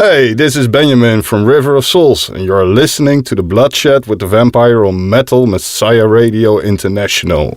Hey, this is Benjamin from River of Souls, and you're listening to The Bloodshed with the Vampire on Metal Messiah Radio International.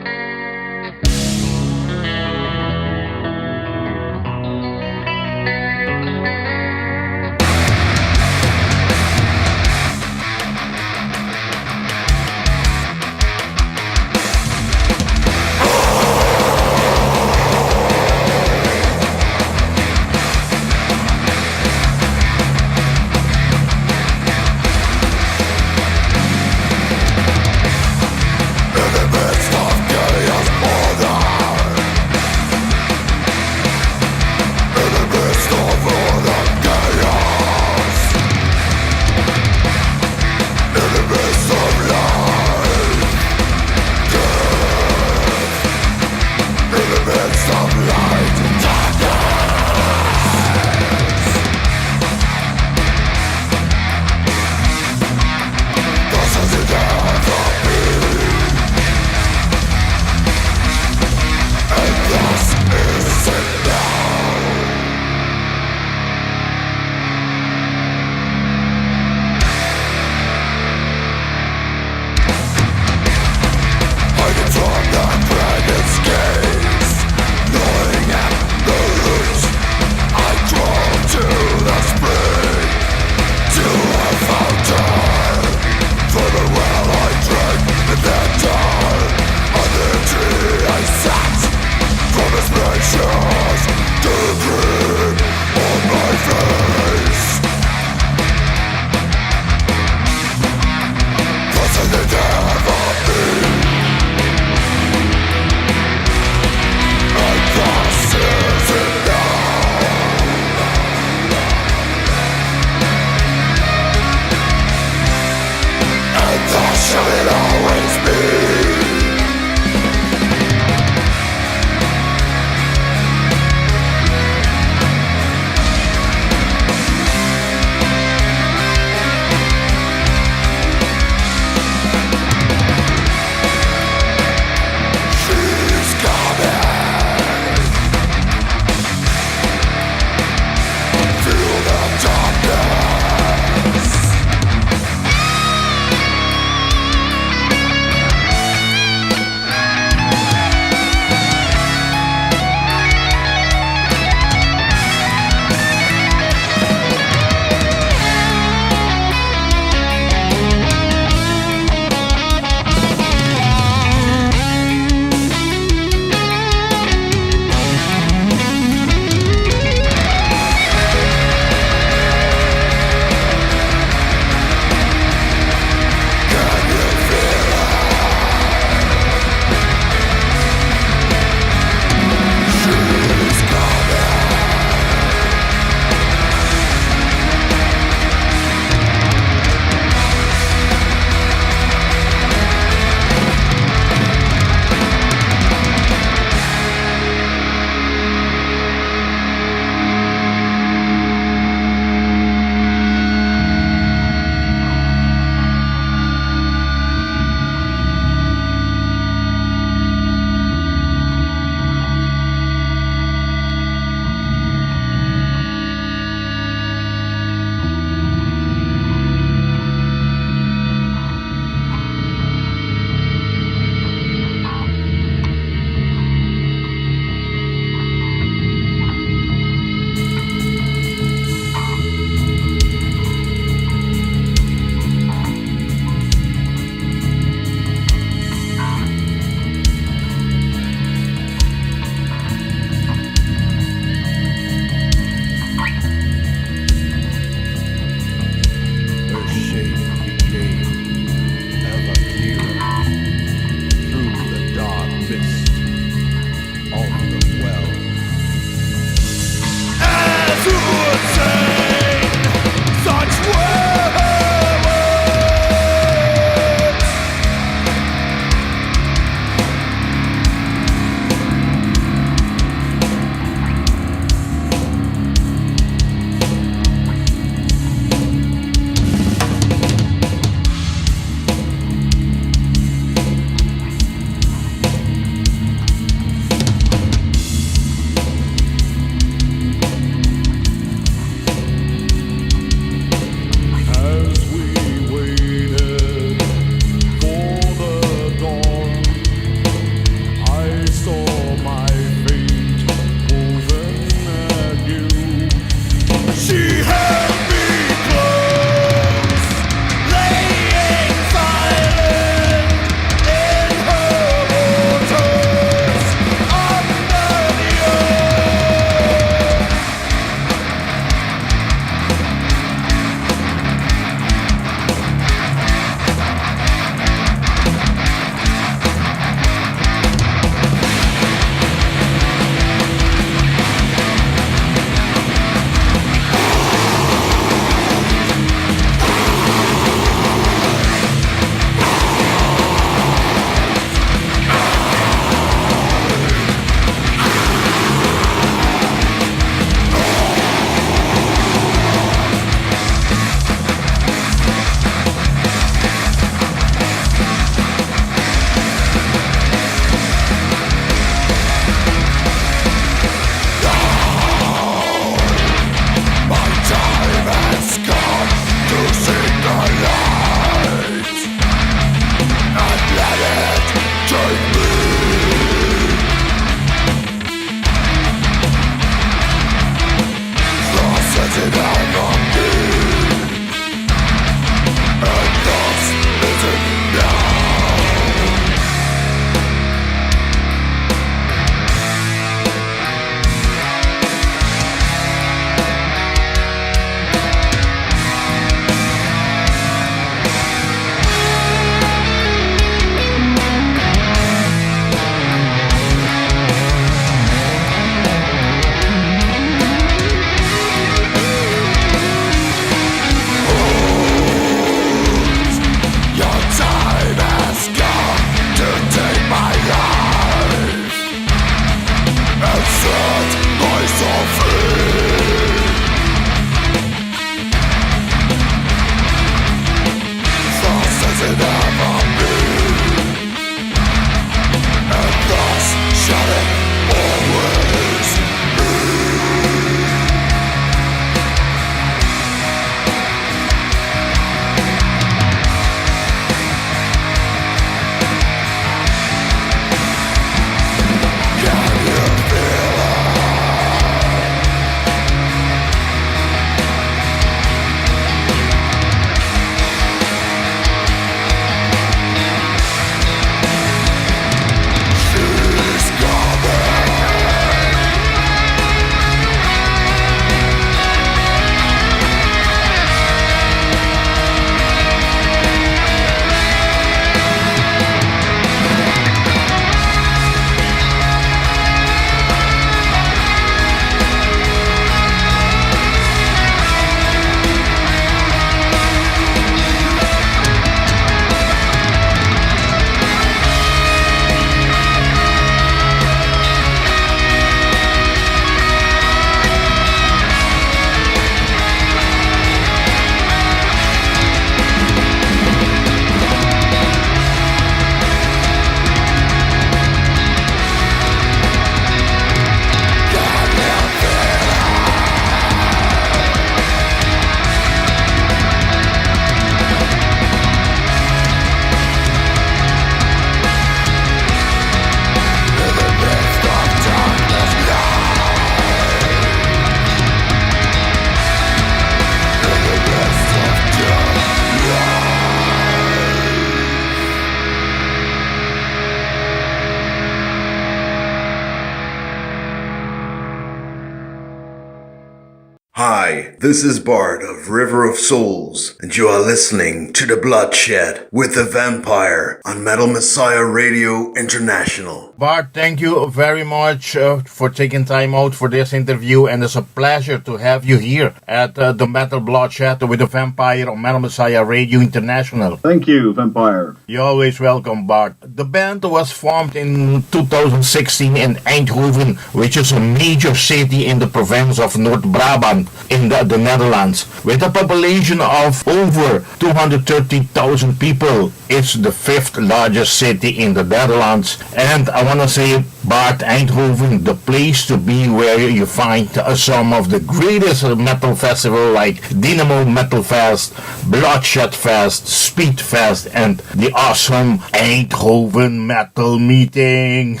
Hi, this is Bart of River of Souls, and you are listening to The Bloodshed with the Vampire on Metal Messiah Radio International. Bart, thank you very much for taking time out for this interview, and it's a pleasure to have you here at the Metal Bloodshed with the Vampire on Metal Messiah Radio International. Thank you, Vampire. You're always welcome, Bart. The band was formed in 2016 in Eindhoven, which is a major city in the province of North Brabant in the Netherlands. With a population of over 230,000 people, it's the fifth largest city in the Netherlands. And I want to say, Bart, Eindhoven, the place to be where you find some of the greatest metal festivals like Dynamo Metal Fest, Bloodshed Fest, Speed Fest, and the awesome Eindhoven Metal Meeting.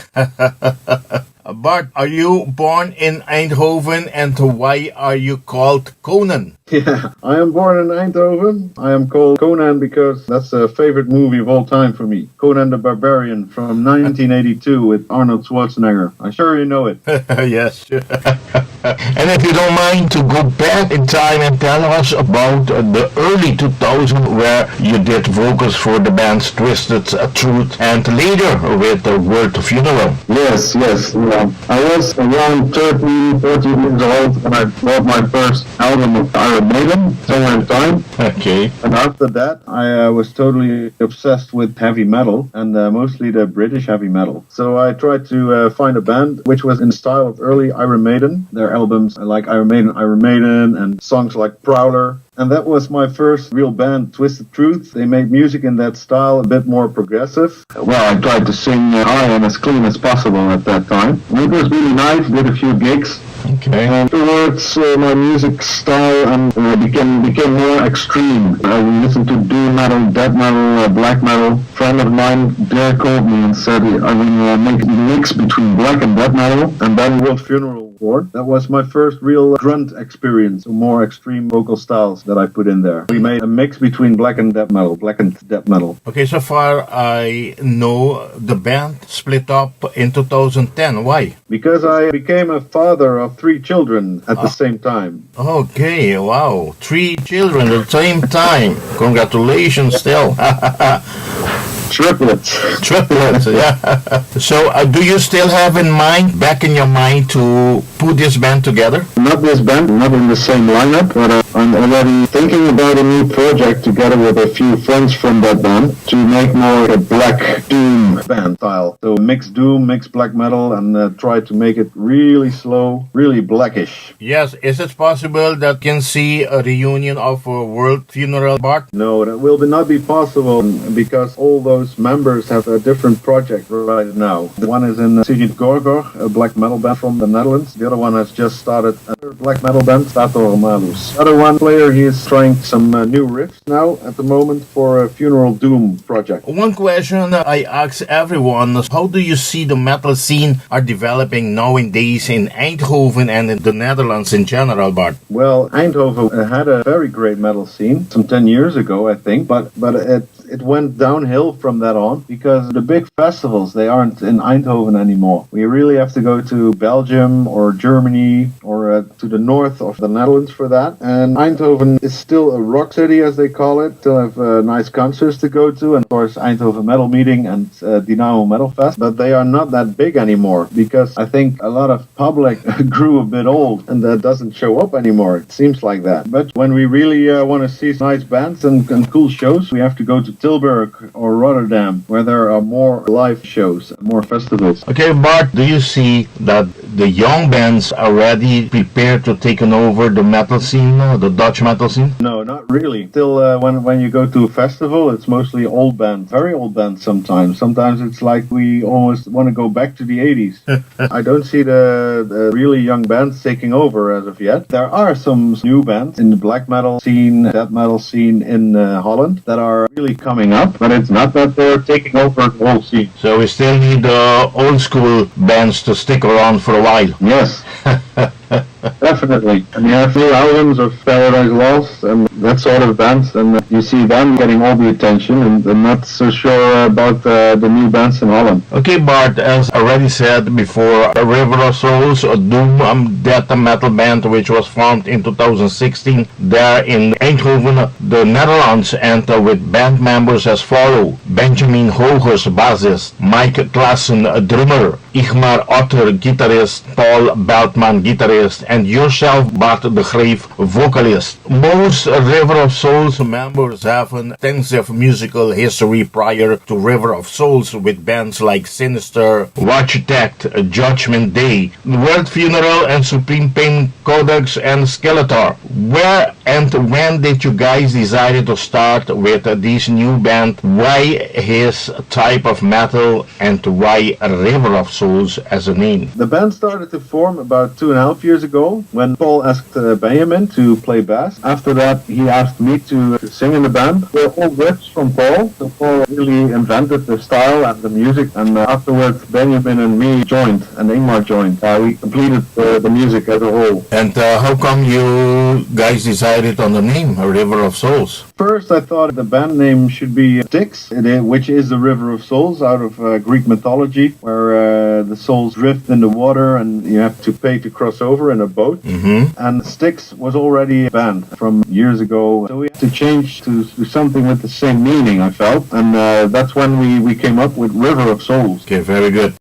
Bart, are you born in Eindhoven, and why are you called Conan? Yeah, I am born in Eindhoven. I am called Conan because that's a favorite movie of all time for me. Conan the Barbarian from 1982 with Arnold Schwarzenegger. I'm sure you know it. Yes. And if you don't mind to go back in time and tell us about the early 2000s where you did vocals for the bands Twisted Truth and later with the World Funeral. Yes. I was around 13, 14 years old when I bought my first album of Iron Maiden, Somewhere in Time. Okay. And after that, I was totally obsessed with heavy metal, and mostly the British heavy metal. So I tried to find a band which was in the style of early Iron Maiden. Their albums like Iron Maiden, and songs like Prowler. And that was my first real band, Twisted Truth. They made music in that style, a bit more progressive. Well, I tried to sing high and as clean as possible at that time. It was really nice, did a few gigs. Okay. Afterwards, my music style became more extreme. I listened to doom metal, death metal, black metal. A friend of mine there called me and said I will make a mix between black and death metal, and then World Funeral. That was my first real grunt experience, more extreme vocal styles that I put in there. We made a mix between black and death metal. Okay, so far I know the band split up in 2010. Why? Because I became a father of 3 children at the same time. Okay, wow. 3 children at the same time. Congratulations still. Triplets, yeah. So, do you still have back in your mind to put this band together? Not this band, not in the same lineup, but I'm already thinking about a new project together with a few friends from that band to make more a black doom band style. So mix doom, mix black metal, and try to make it really slow, really blackish. Yes, is it possible that you can see a reunion of a World Funeral, Bart? No, that will not be possible because all those members have a different project right now. One is in Sigrid Gorgor, a black metal band from the Netherlands. The other one has just started a black metal band, Stator Malus. The other one player, he is trying some new riffs now at the moment for a funeral doom project. One question I ask everyone, how do you see the metal scene are developing nowadays in Eindhoven and in the Netherlands in general, Bart? Well, Eindhoven had a very great metal scene some 10 years ago, I think, but it went downhill from that on because the big festivals, they aren't in Eindhoven anymore. We really have to go to Belgium or Germany or to the north of the Netherlands for that. And Eindhoven is still a rock city, as they call it. Still have nice concerts to go to, and of course Eindhoven Metal Meeting and Dynamo Metal Fest. But they are not that big anymore because I think a lot of public grew a bit old and that doesn't show up anymore. It seems like that. But when we really want to see nice bands and cool shows, we have to go to Tilburg or Rotterdam, where there are more live shows, more festivals. Okay, Bart, do you see that the young bands are already prepared to take over the metal scene, the Dutch metal scene? No, not really. Still, when you go to a festival, it's mostly old bands, very old bands sometimes. Sometimes it's like we almost want to go back to the 80s. I don't see the really young bands taking over as of yet. There are some new bands in the black metal scene, death metal scene in Holland that are really coming up, but it's not that they're taking over the whole scene. So we still need the old school bands to stick around for a while. Yes. Definitely. And you have new albums of Paradise Lost and that sort of bands, and you see them getting all the attention, and I'm not so sure about the new bands in Holland. Okay, Bart, as already said before, River of Souls, a doom death metal band which was formed in 2016 there in Eindhoven, the Netherlands, and with band members as follow: Benjamin Hoogers, bassist; Mike Klaassen, drummer; Ingmar Otter, guitarist; Paul Beltman, guitarist; and yourself, Bart de Greef, vocalist. Most River of Souls members have an extensive musical history prior to River of Souls with bands like Sinister, Watch Attack, Judgment Day, World Funeral, and Supreme Pain Codex, and Skeletor. Where and when did you guys decide to start with this new band? Why his type of metal, and why River of Souls as a name? The band started to form about 2.5 years ago when Paul asked Benjamin to play bass. After that, he asked me to sing in the band. They're all riffs from Paul, so Paul really invented the style and the music, and afterwards Benjamin and me joined, and Ingmar joined. We completed the music as a whole. And how come you guys decided on the name, River of Souls? First, I thought the band name should be Styx, which is the River of Souls out of Greek mythology, where the souls drift in the water and you have to pay to cross over in a boat. Mm-hmm. And Styx was already a band from years ago, so we had to change to something with the same meaning, I felt, and that's when we came up with River of Souls. Okay, very good.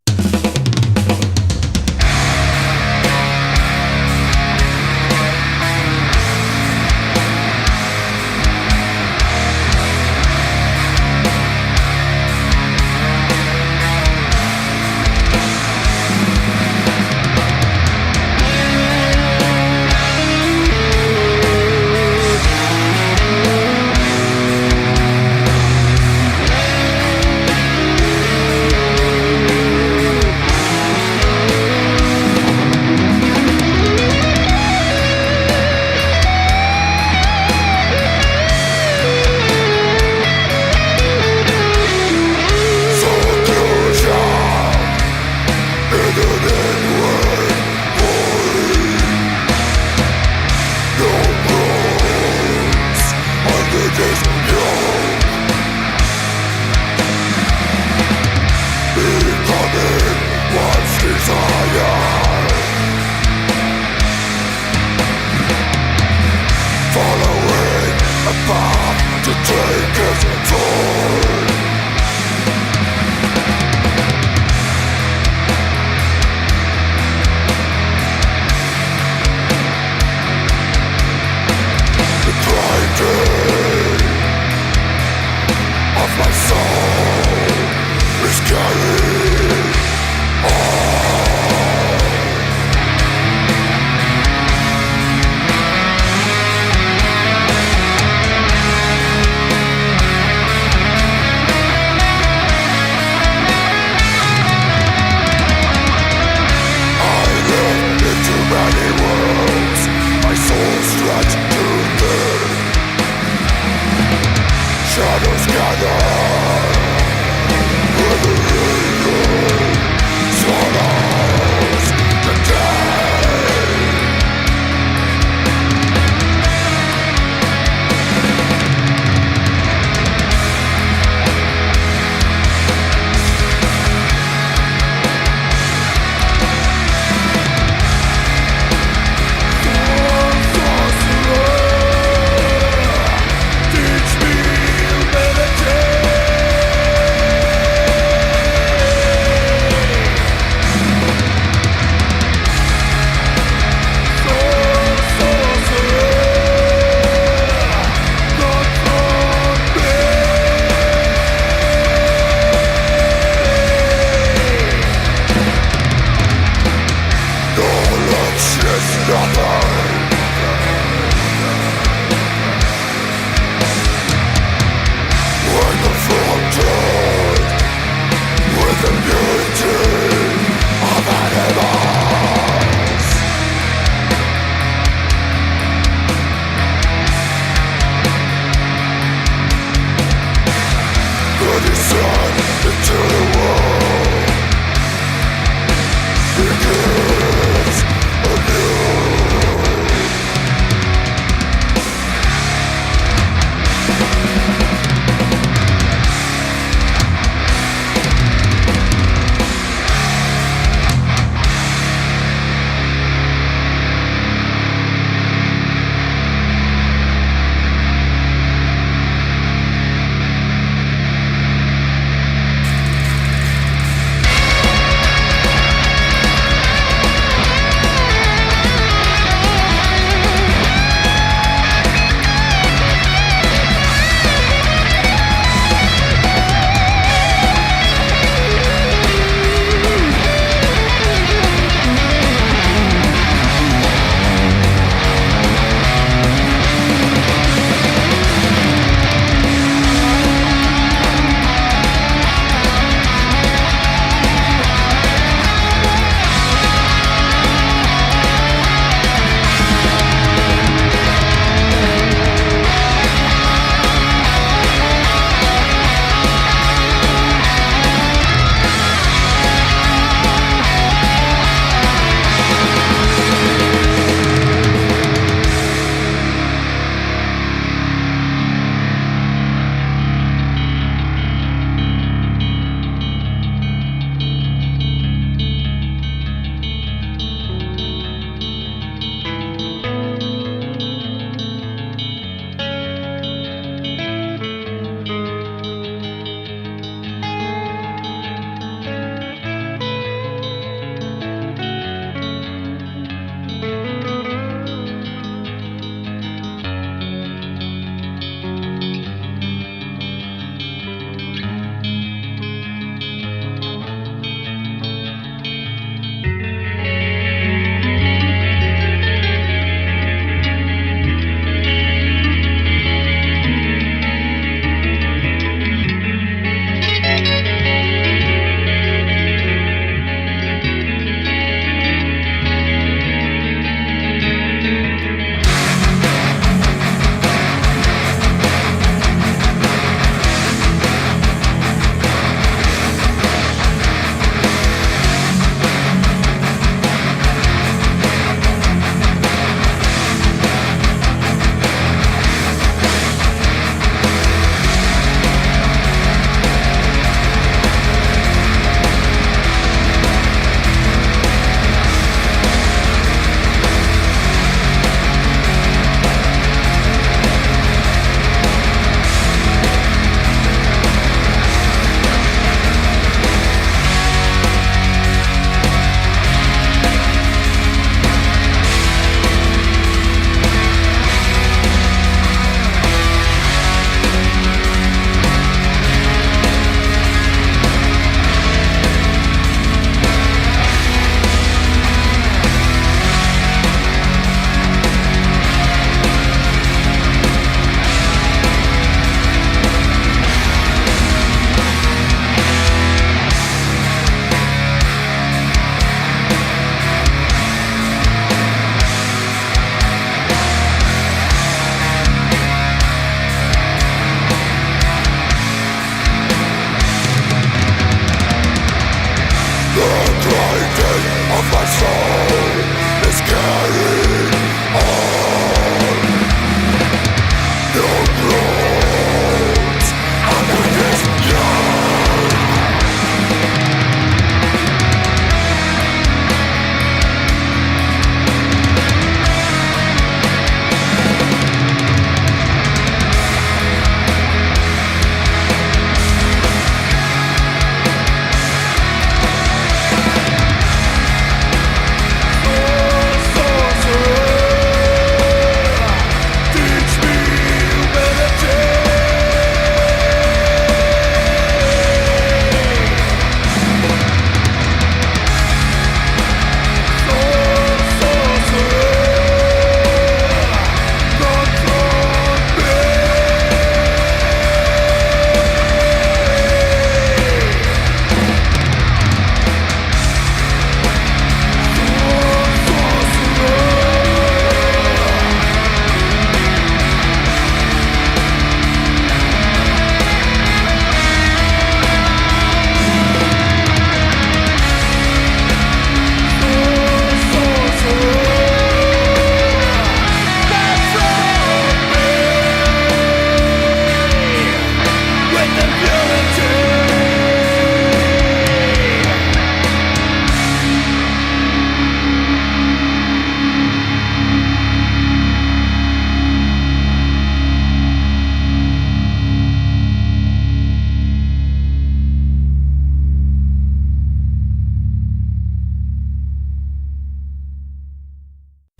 Begins a new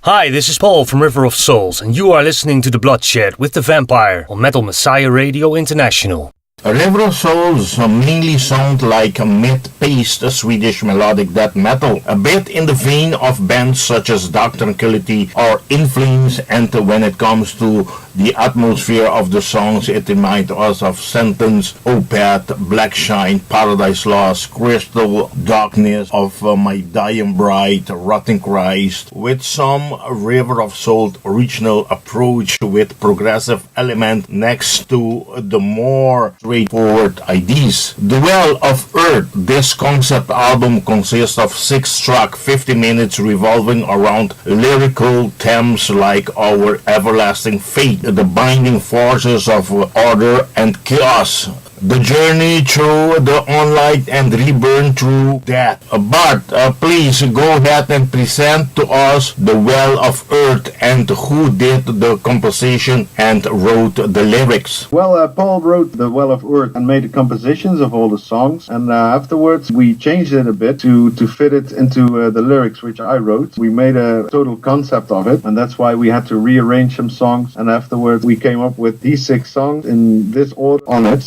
Hi, this is Paul from River of Souls, and you are listening to The Bloodshed with the Vampire on Metal Messiah Radio International. River of Souls mainly sound like a mid-paced Swedish melodic death metal, a bit in the vein of bands such as Dark Tranquillity or In Flames, and when it comes to the atmosphere of the songs, it reminds us of Sentence, Opeth, Black Shine, Paradise Lost, Crystal Darkness, of My Dying Bride, Rotten Christ, with some River of Souls original approach with progressive element next to the more straightforward ideas. The Well of Earth, this concept album consists of 6 tracks, 50 minutes revolving around lyrical themes like our everlasting fate, the binding forces of order and chaos, the journey through the unlight and rebirth through death. Bart, please go ahead and present to us The Well of Earth and who did the composition and wrote the lyrics. Well, Paul wrote The Well of Earth and made the compositions of all the songs, and afterwards we changed it a bit to fit it into the lyrics which I wrote. We made a total concept of it, and that's why we had to rearrange some songs, and afterwards we came up with these 6 songs in this order on it.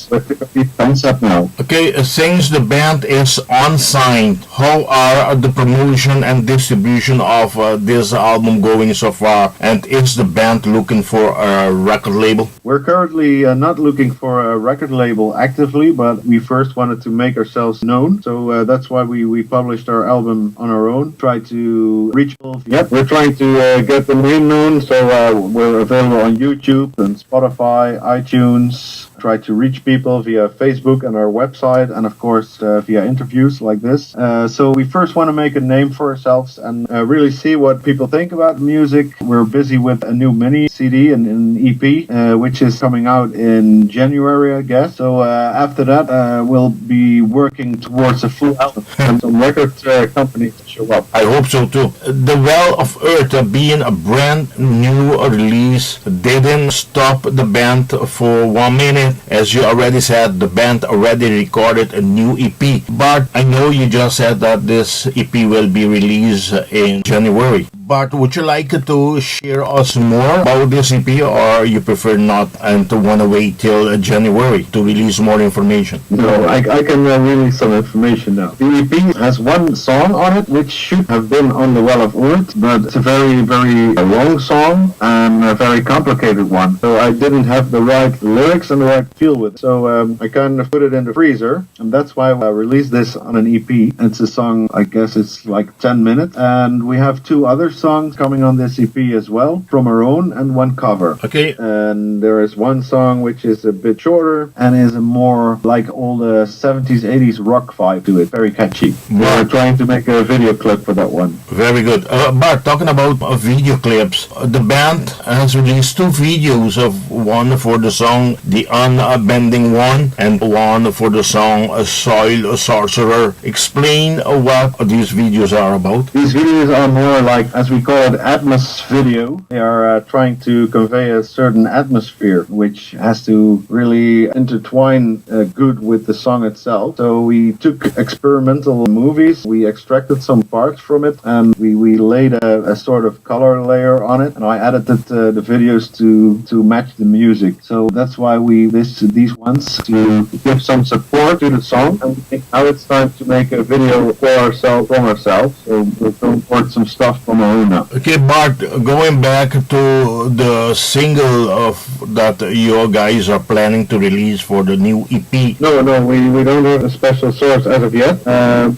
Concept now. Okay, since the band is unsigned, how are the promotion and distribution of this album going so far? And is the band looking for a record label? We're currently not looking for a record label actively, but we first wanted to make ourselves known. So that's why we published our album on our own. Try to reach people. Yep, we're trying to get the name known. So we're available on YouTube and Spotify, iTunes. Try to reach people via Facebook and our website, and of course via interviews like this. So we first want to make a name for ourselves and really see what people think about music. We're busy with a new mini CD and an EP, which is coming out in January, I guess. So after that, we'll be working towards a full album and some record companies to show up. I hope so too. The Well of Earth, being a brand new release, didn't stop the band for 1 minute. As you already said, the band already recorded a new EP. But I know you just said that this EP will be released in January. But would you like to share us more about this EP, or you prefer not and to want to wait till January to release more information? No, I can release some information now. The EP has 1 song on it, which should have been on The Well of Earth, but it's a very, very long song and a very complicated one. So I didn't have the right lyrics and the right feel with it. So I kind of put it in the freezer, and that's why I released this on an EP. It's a song, I guess it's like 10 minutes, and we have 2 other songs coming on this EP as well, from our own, and one cover. Okay. And there is one song which is a bit shorter and is a more like all the 70s, 80s rock vibe to it. Very catchy. We're trying to make a video clip for that one. Very good. Bart, talking about video clips, the band has released 2 videos, of one for the song The Unbending One and one for the song Soil Sorcerer. Explain what these videos are about. These videos are more like, as we call it, atmos video. They are trying to convey a certain atmosphere, which has to really intertwine good with the song itself. So we took experimental movies, we extracted some parts from it, and we laid a sort of color layer on it, and I edited the videos to match the music. So that's why we listed these ones, to give some support to the song. And we think now it's time to make a video for ourselves, from ourselves. So we'll import some stuff from our own now. Okay, Bart, going back to the single that you guys are planning to release for the new EP. No, we don't have a special source as of yet.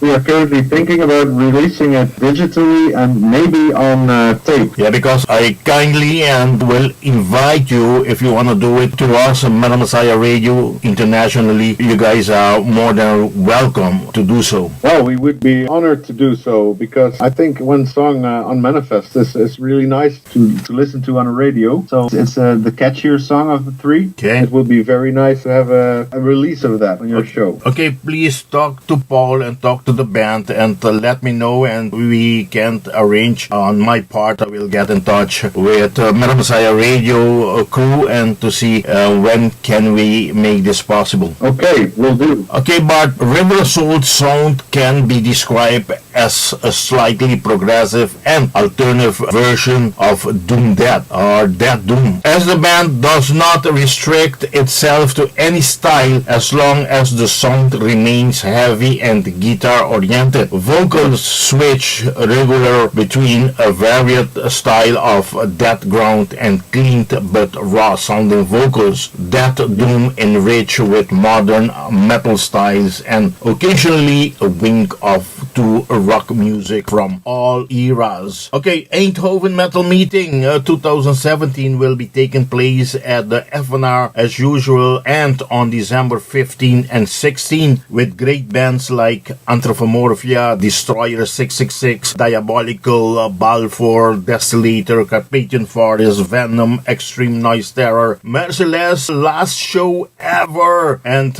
We are currently thinking about releasing it digitally and maybe on tape. Yeah, because I kindly and will invite you, if you want to do it, to us, Metal Messiah Radio internationally. You guys are more than welcome to do so. Well, we would be honored to do so, because I think one song on Manifest is really nice to listen to on a radio. So it's the catchier song of the 3. Okay. It would be very nice to have a release of that on your show. Okay, please talk to Paul and talk to the band and let me know, and we can arrange. On my part, I will get in touch with Metal Messiah Radio crew and to see when can we make this possible. Okay, will do. Okay, but River of Souls sound can be described as a slightly progressive and alternative version of Doom Death or Death Doom, as the band does not restrict itself to any style as long as the sound remains heavy and guitar oriented. Vocals switch regular between a varied style of death ground and clean but raw sounding vocals. Death Doom enriched with modern metal styles and occasionally a wink of to rock music from all eras. Okay, Eindhoven Metal Meeting 2017 will be taking place at the FNR as usual and on December 15 and 16 with great bands like Anthropomorphia, Destroyer 666, Diabolical, Balfour, Desolator, Carpathian Forest, Venom, Extreme Noise Terror, Merciless, Last Show Ever, and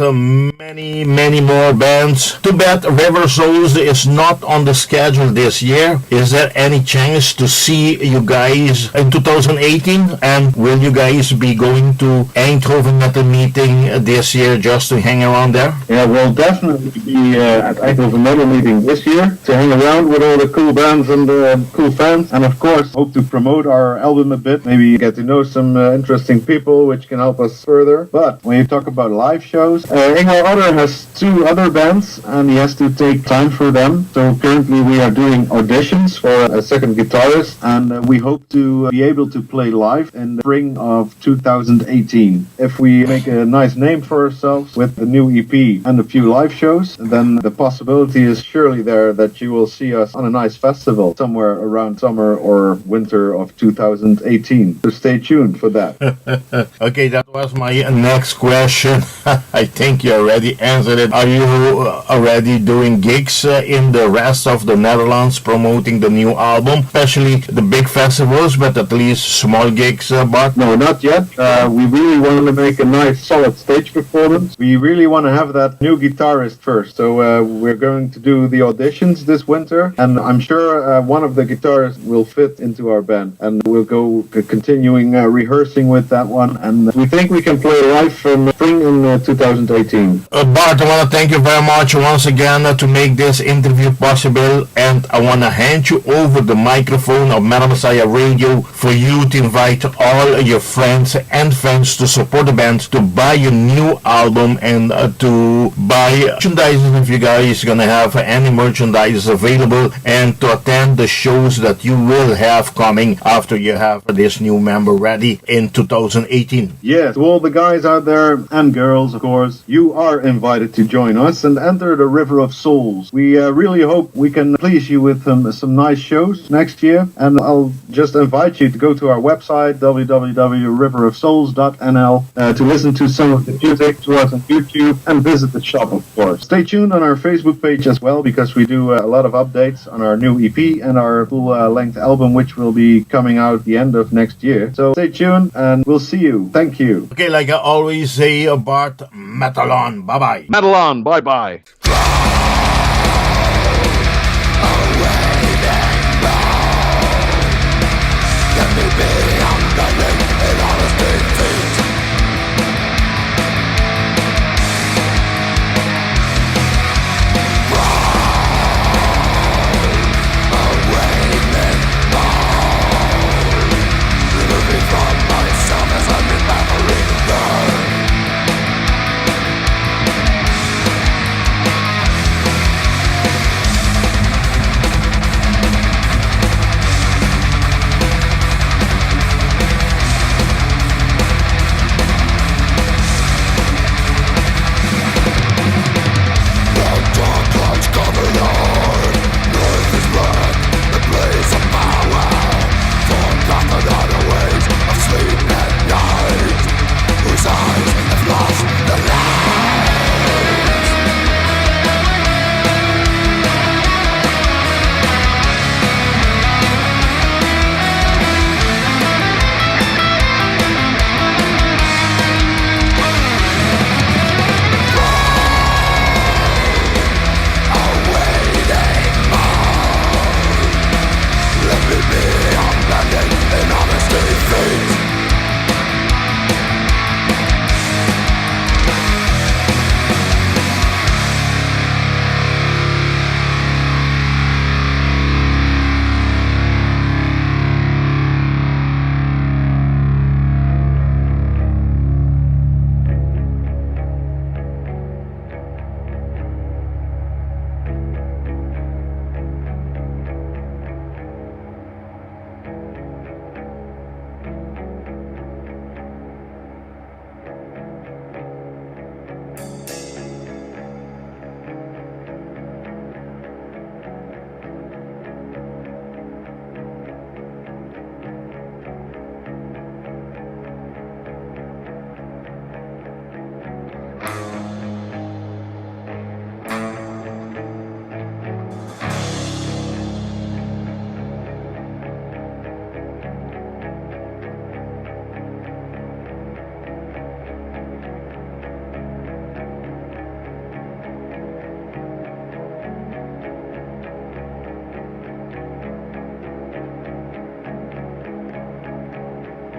many more bands. Too bad River Souls is not on the schedule this year. Is there any chance to see you guys in 2018? And will you guys be going to Eindhoven Metal Meeting this year just to hang around there? Yeah, we'll definitely be at Eindhoven Metal Meeting this year to hang around with all the cool bands and the cool fans, and of course hope to promote our album a bit, maybe get to know some interesting people which can help us further. But when you talk about live shows, Ingmar Otter has 2 other bands and he has to take time for them. So currently we are doing auditions for a second guitarist, and we hope to be able to play live in the spring of 2018. If we make a nice name for ourselves with the new EP and a few live shows, then the possibility is surely there that you will see us on a nice festival somewhere around summer or winter of 2018. So stay tuned for that. Okay, that was my next question. I think you already answered it. Are you already doing gigs in the rest of the Netherlands promoting the new album, especially the big festivals, but at least small gigs, Bart? No, not yet. We really want to make a nice solid stage performance. We really want to have that new guitarist first. So we're going to do the auditions this winter, and I'm sure one of the guitarists will fit into our band, and we'll go continuing rehearsing with that one, and we think we can play live from spring in 2018. Bart, I want to thank you very much once again to make this interview possible, and I want to hand you over the microphone of Metal Messiah Radio for you to invite all your friends and fans to support the band, to buy your new album, and to buy merchandise if you guys gonna have any merchandise available, and to attend the shows that you will have coming after you have this new member ready in 2018. Yes, to all the guys out there and girls, of course, you are invited to join us and enter the River of Souls. We really hope we can please you with some nice shows next year. And I'll just invite you to go to our website, www.riverofsouls.nl, to listen to some of the music to us on YouTube and visit the shop, of course. Stay tuned on our Facebook page as well, because we do a lot of updates on our new EP and our full-length album, which will be coming out at the end of next year. So stay tuned and we'll see you. Thank you. Okay, like I always say, Bart, metal on. Bye-bye. Metal on. Bye-bye.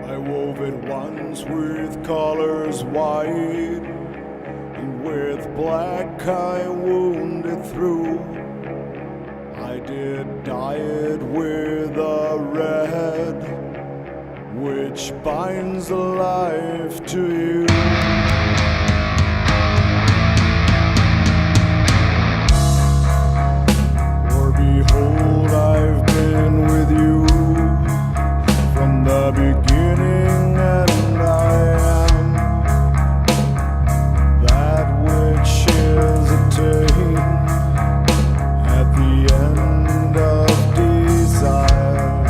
I wove it once with colors white, and with black I wound it through. I did dye it with a red, which binds the life to you. For behold, I've been with you from the beginning, and I am that which is attained at the end of desire.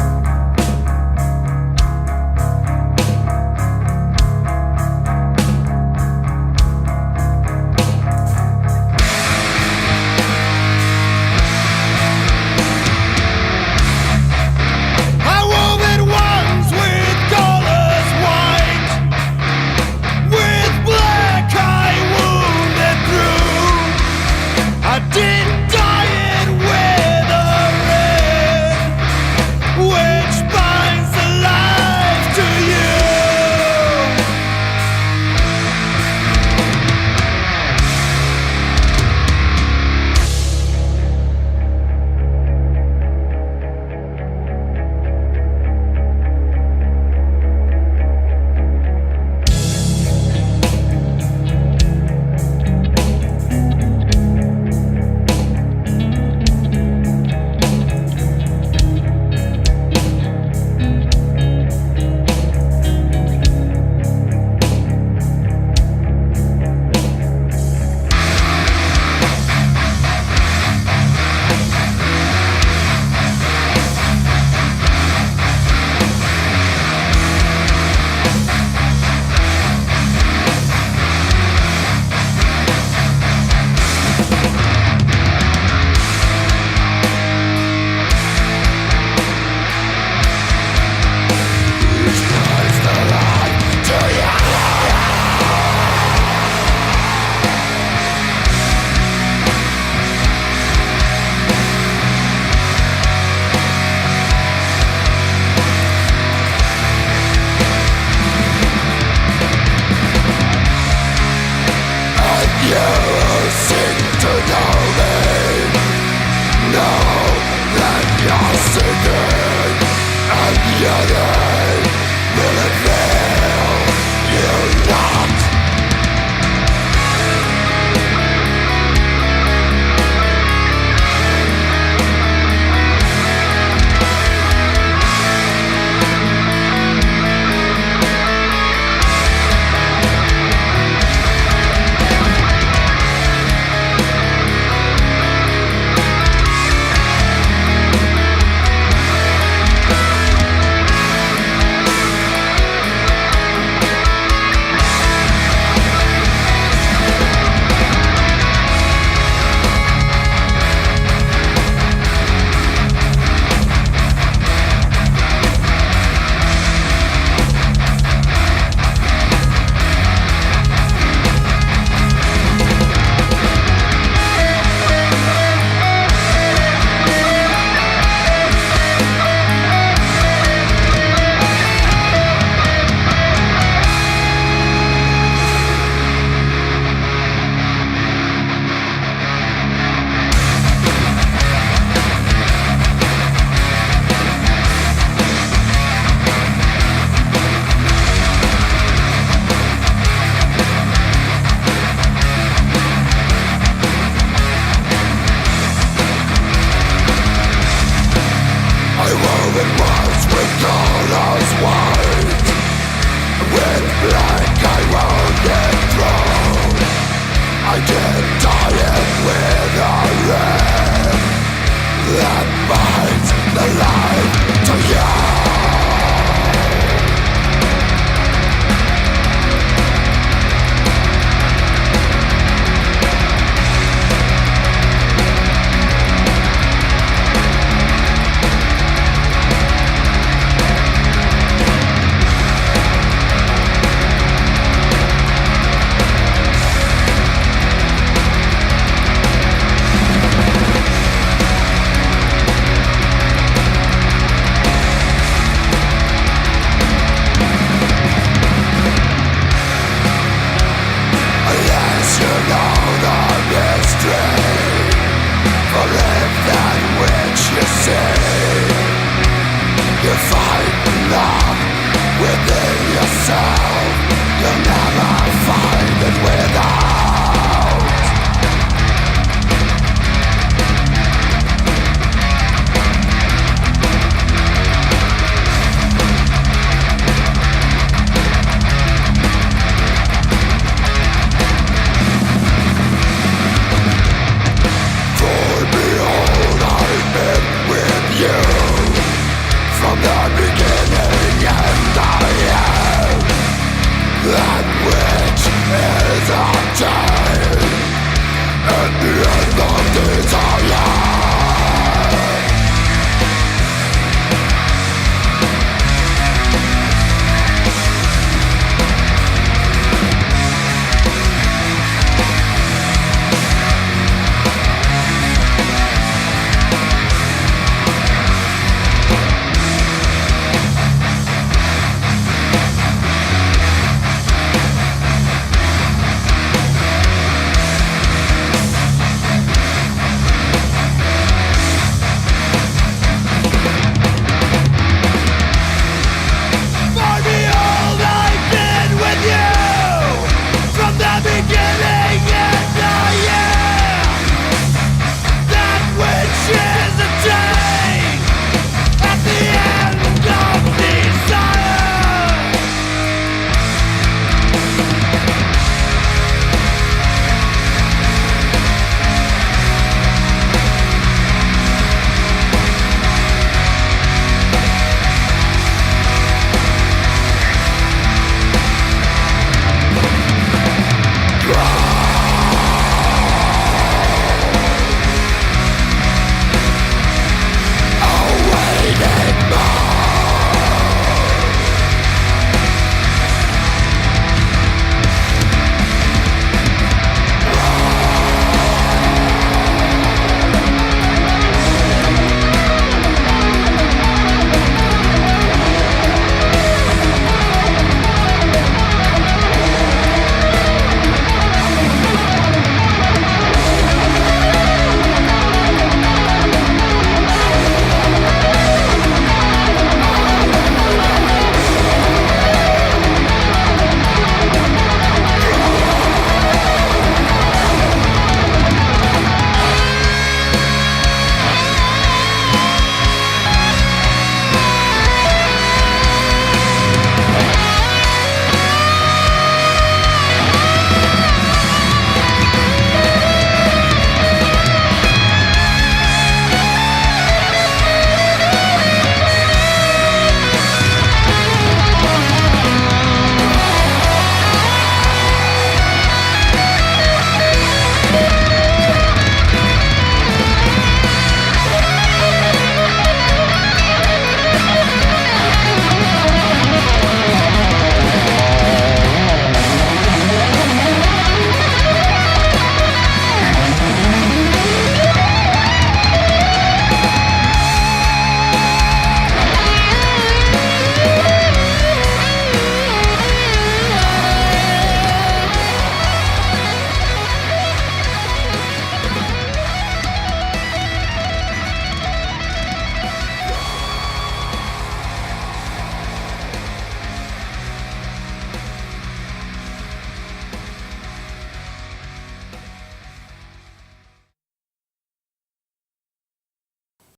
was white, with black I wounded through. I did die it with a red that binds the life to you. You fight love within yourself. You'll never find